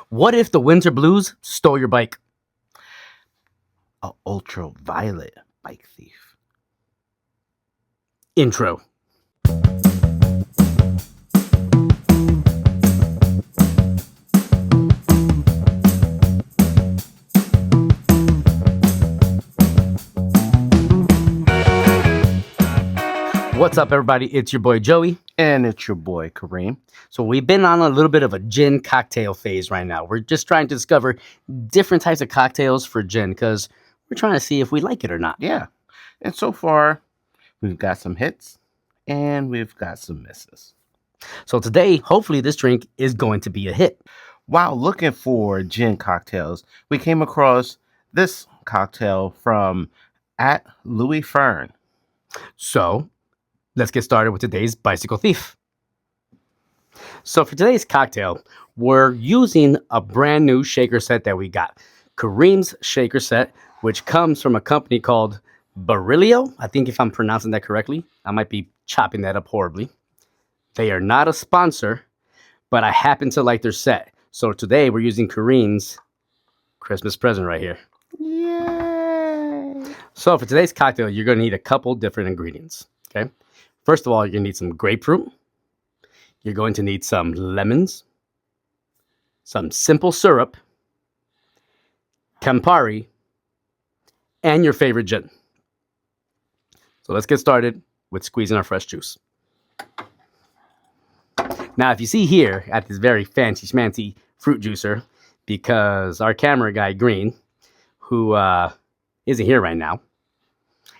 What if the winter blues stole your bike? A ultraviolet bike thief. Intro. What's up, everybody? It's your boy Joey. And it's your boy Kareem. So we've been on a little bit of a gin cocktail phase right now. We're just trying to discover different types of cocktails for gin because we're trying to see if we like it or not. Yeah. And so far, we've got some hits and we've got some misses. So today, hopefully this drink is going to be a hit. While looking for gin cocktails, we came across this cocktail from @Louis Fern. So let's get started with today's Bicycle Thief. So for today's cocktail, we're using a brand new shaker set that we got. Kareem's shaker set, which comes from a company called Berylio. I think if I'm pronouncing that correctly, I might be chopping that up horribly. They are not a sponsor, but I happen to like their set. So today we're using Kareem's Christmas present right here. Yay! So for today's cocktail, you're going to need a couple different ingredients. Okay. First of all, you're going to need some grapefruit. You're going to need some lemons, some simple syrup, Campari, and your favorite gin. So let's get started with squeezing our fresh juice. Now, if you see here at this very fancy schmancy fruit juicer, because our camera guy, Green, who isn't here right now,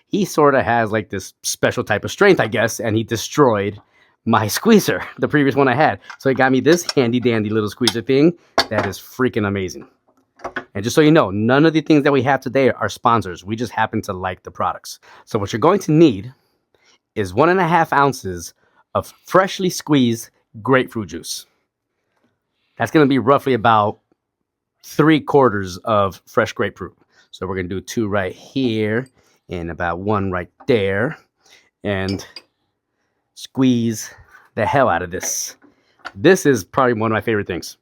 he sort of has like this special type of strength, I guess, and he destroyed my squeezer, the previous one I had. So he got me this handy dandy little squeezer thing that is freaking amazing. And just so you know, none of the things that we have today are sponsors. We just happen to like the products. So what you're going to need is 1.5 ounces of freshly squeezed grapefruit juice. That's going to be roughly about 3/4 of fresh grapefruit. So we're going to do 2 right here and about 1 right there and squeeze the hell out of this. This is probably one of my favorite things.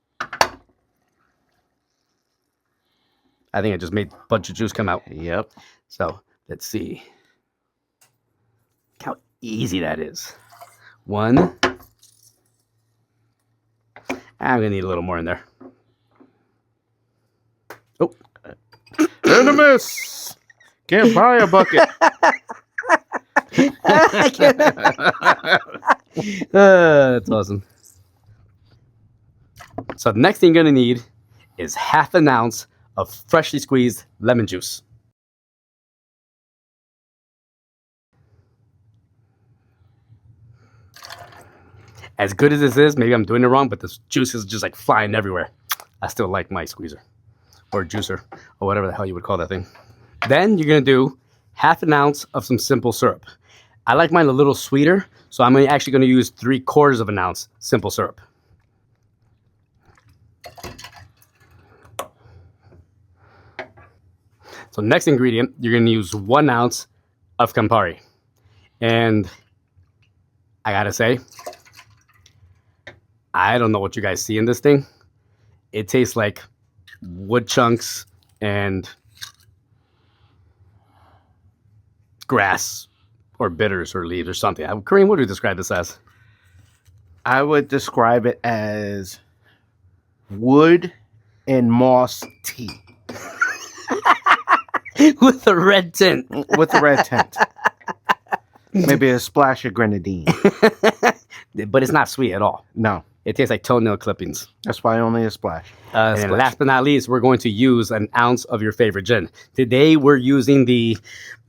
I think I just made a bunch of juice come out. Yep. So let's see. Look how easy that is. 1. I'm going to need a little more in there. Oh. And a miss! Can't buy a bucket. That's awesome. So the next thing you're going to need is 1/2 ounce of freshly squeezed lemon juice. As good as this is, maybe I'm doing it wrong, but this juice is just like flying everywhere. I still like my squeezer or juicer or whatever the hell you would call that thing. Then you're going to do 1/2 ounce of some simple syrup. I like mine a little sweeter, so I'm actually going to use 3/4 ounce simple syrup. So next ingredient, you're going to use 1 ounce of Campari. And I got to say, I don't know what you guys see in this thing. It tastes like wood chunks and grass or bitters or leaves or something. Kareem, what do you describe this as? I would describe it as wood and moss tea. With a red tint. With a red tint. Maybe a splash of grenadine. But it's not sweet at all. No. It tastes like toenail clippings. That's why only a splash. And last but not least, we're going to use 1 ounce of your favorite gin. Today, we're using the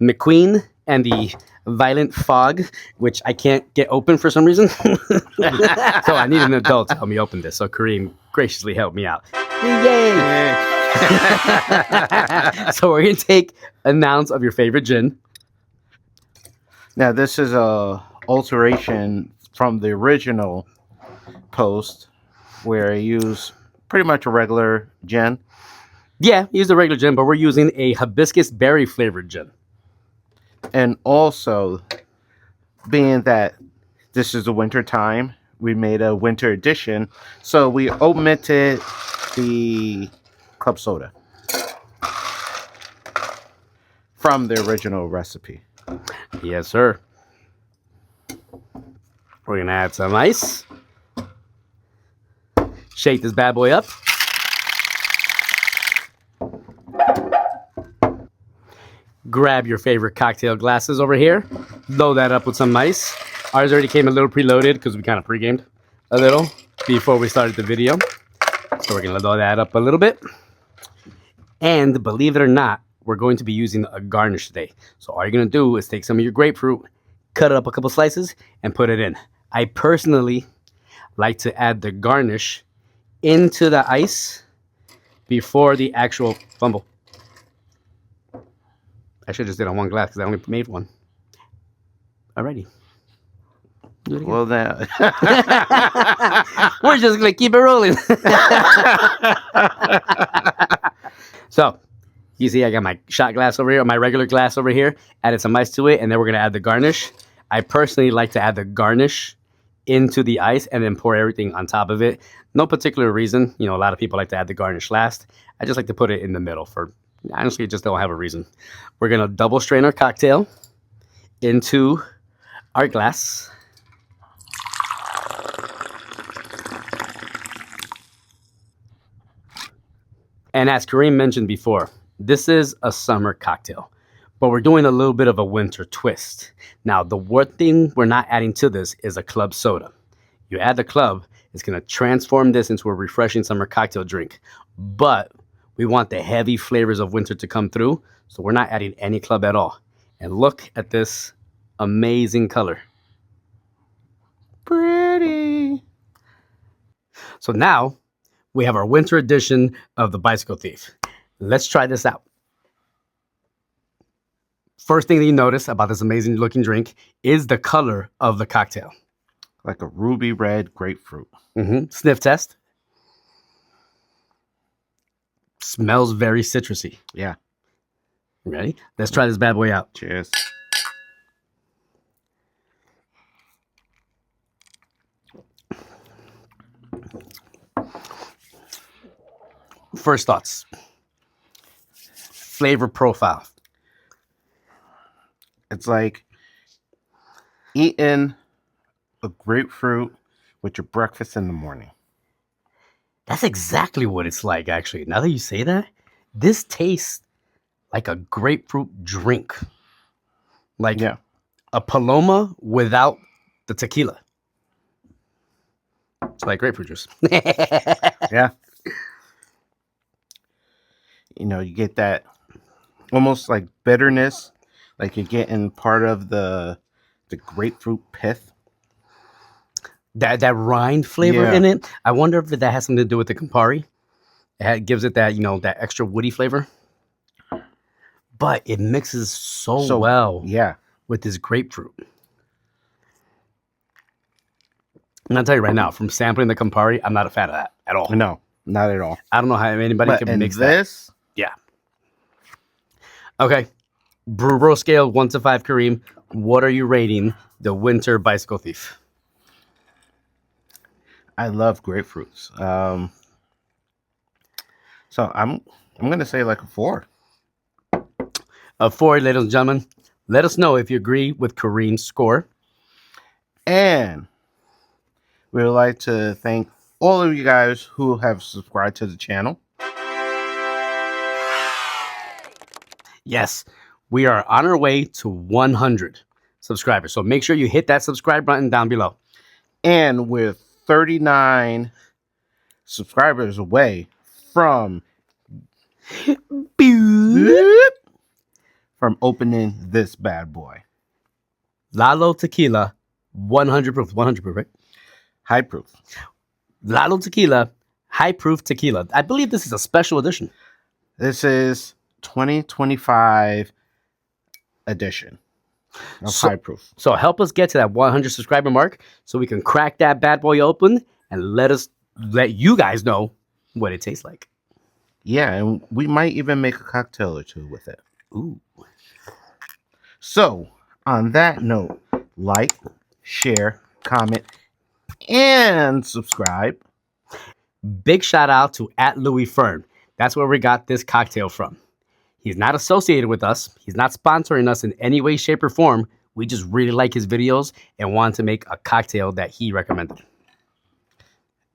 McQueen and the Violent Fog, which I can't get open for some reason. So I need an adult to help me open this. So Kareem graciously helped me out. Yay! So we're going to take 1 ounce of your favorite gin. Now, this is a alteration from the original post where I use pretty much a regular gin. Yeah, use the regular gin, but we're using a hibiscus berry flavored gin. And also, being that this is the winter time, we made a winter edition. So we omitted the club soda from the original recipe. Yes, sir. We're going to add some ice. Shake this bad boy up. Grab your favorite cocktail glasses over here. Load that up with some ice. Ours already came a little preloaded because we kind of pre-gamed a little before we started the video. So we're going to load that up a little bit. And believe it or not, we're going to be using a garnish today. So all you're going to do is take some of your grapefruit, cut it up a couple slices, and put it in. I personally like to add the garnish into the ice before the actual fumble. I should have just did on one glass because I only made one. Alrighty. Well, then. We're just going to keep it rolling. So, you see I got my shot glass over here, my regular glass over here, added some ice to it, and then we're going to add the garnish. I personally like to add the garnish into the ice and then pour everything on top of it. No particular reason. You know, a lot of people like to add the garnish last. I just like to put it in the middle for, honestly, just don't have a reason. We're going to double strain our cocktail into our glass. And as Kareem mentioned before, this is a summer cocktail, but we're doing a little bit of a winter twist. Now, the one thing we're not adding to this is a club soda. You add the club, it's going to transform this into a refreshing summer cocktail drink, but we want the heavy flavors of winter to come through, so we're not adding any club at all. And look at this amazing color. Pretty. So now we have our winter edition of the Bicycle Thief. Let's try this out. First thing that you notice about this amazing looking drink is the color of the cocktail. Like a ruby red grapefruit. Sniff test. Smells very citrusy. Yeah. Ready? Let's try this bad boy out. Cheers. First thoughts. Flavor profile. It's like eating a grapefruit with your breakfast in the morning. That's exactly what it's like, actually. Now that you say that, this tastes like a grapefruit drink. Like a Paloma without the tequila. It's like grapefruit juice. Yeah. You know, you get that almost like bitterness, like you're getting part of the grapefruit pith. That rind flavor in it. I wonder if that has something to do with the Campari. It gives it that, you know, that extra woody flavor. But it mixes so well with this grapefruit. And I'll tell you right now, from sampling the Campari, I'm not a fan of that at all. No, not at all. I don't know how anybody can mix this? That. Yeah. Okay. Brew scale 1 to 5, Kareem. What are you rating the Winter Bicycle Thief? I love grapefruits. So I'm gonna say like a 4. A 4, ladies and gentlemen. Let us know if you agree with Kareem's score. And we would like to thank all of you guys who have subscribed to the channel. Yes, we are on our way to 100 subscribers. So make sure you hit that subscribe button down below. And we're 39 subscribers away from opening this bad boy. Lalo Tequila, 100 proof. 100 proof, right? High proof. Lalo Tequila, high proof tequila. I believe this is a special edition. This is 2025 edition of high proof. So help us get to that 100 subscriber mark so we can crack that bad boy open and let you guys know what it tastes like. Yeah, and we might even make a cocktail or two with it. Ooh. So, on that note, like, share, comment, and subscribe. Big shout out to @LouisFern. That's where we got this cocktail from. He's not associated with us. He's not sponsoring us in any way, shape, or form. We just really like his videos and wanted to make a cocktail that he recommended.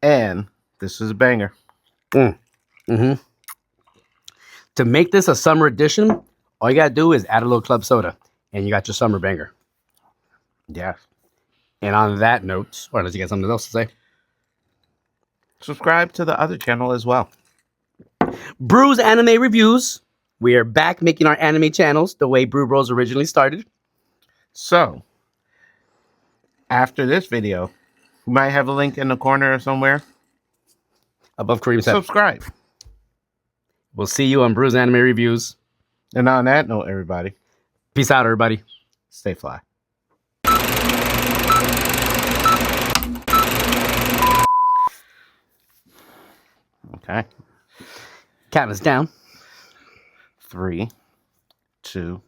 And this is a banger. To make this a summer edition, all you got to do is add a little club soda, and you got your summer banger. Yeah. And on that note, or unless you got something else to say? Subscribe to the other channel as well. Brew's Anime Reviews. We are back making our anime channels the way Brew Bros originally started. So, after this video, we might have a link in the corner or somewhere. Above Kareem's head. Subscribe. We'll see you on Brew's Anime Reviews. And on that note, everybody, Peace out, everybody. stay fly. Okay. Count us down. 3, 2,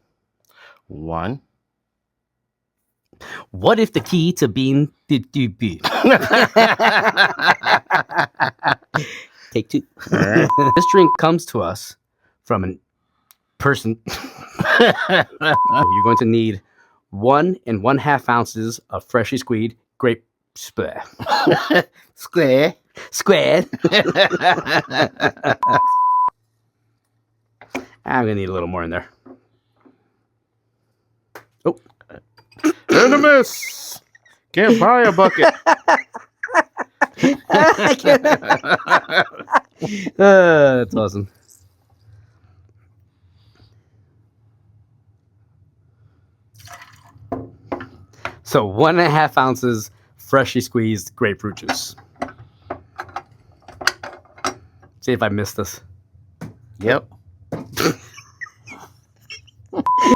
1. What if the key to being Take 2. This drink comes to us from a person. You're going to need 1 1/2 ounces of freshly squeezed grape square. I'm gonna need a little more in there. Oh, Enemies! Can't buy a bucket. I can't. That's awesome. So 1 1/2 ounces freshly squeezed grapefruit juice. See if I missed this. Yep.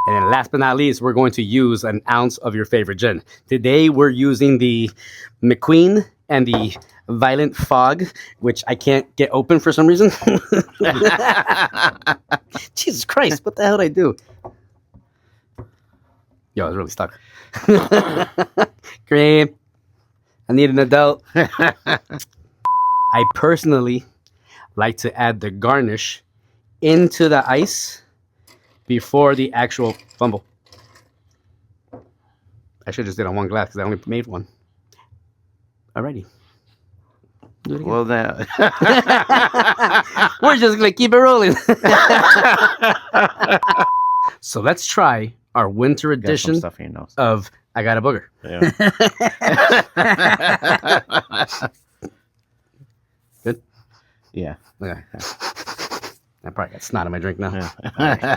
And then last but not least, we're going to use 1 ounce of your favorite gin. Today, we're using the McQueen and the Violent Fog, which I can't get open for some reason. Jesus Christ, what the hell did I do? Yo, I was really stuck. Cream. I need an adult. I personally like to add the garnish into the ice before the actual fumble. I should have just did it on 1 glass because I only made 1. Alrighty. Do it again. Well, now. We're just going to keep it rolling. So let's try our winter edition Stuff in your nose. of I Got a Booger. Yeah. Good? Yeah. Okay. I probably got snot in my drink now. Yeah.